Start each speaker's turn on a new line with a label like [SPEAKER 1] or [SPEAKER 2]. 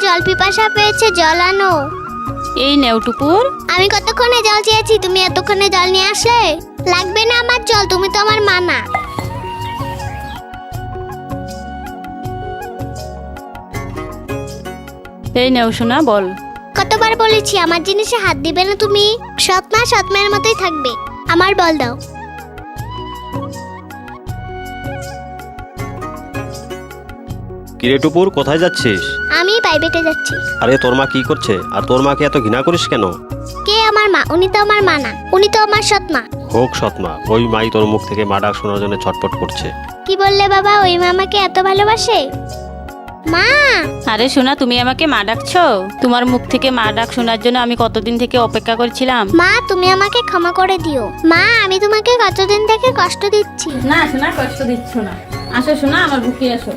[SPEAKER 1] জল পিপাসা পেয়েছে, জল আনো।
[SPEAKER 2] এই নেও টুপুর।
[SPEAKER 1] আমি কতক্ষণে জল চেয়েছি, তুমি এতক্ষণে জল নিয়ে আসলে? লাগবে না আমার জল, তুমি তো আমার মা না।
[SPEAKER 2] এই নেও সোনা, বল।
[SPEAKER 1] কতবার বলেছি আমার জিনিসে হাত দিবে না তুমি। সৎ মা সৎ মায়ের মতোই থাকবে। আমার বল দাও।
[SPEAKER 3] কিরে টুপুর, কোথায় যাচ্ছিস?
[SPEAKER 1] আমি প্রাইভেটে যাচ্ছি।
[SPEAKER 3] আরে তোর মা কি করছে? আর তোর মাকে এত ঘৃণা করিস কেন?
[SPEAKER 1] কে আমার মা? উনি তো আমার মা না, উনি তো আমার সৎ মা।
[SPEAKER 3] হোক সৎমা, ওই মাই তোর মুখ থেকে মা ডাক শোনার জন্য ছটফট করছে।
[SPEAKER 1] কি বললে বাবা? ওই মা আমাকে এত ভালোবাসে? মা!
[SPEAKER 2] আরে সোনা, তুমি আমাকে মা ডাকছো? তোমার মুখ থেকে মা ডাক শোনার জন্য আমি কতদিন থেকে অপেক্ষা করছিলাম।
[SPEAKER 1] মা, তুমি আমাকে ক্ষমা করে দিও। মা, আমি তোমাকে কতদিন থেকে কষ্ট দিচ্ছি।
[SPEAKER 2] না সোনা, কষ্ট দিচ্ছ না। আসো সোনা, আমার বুকে আসো।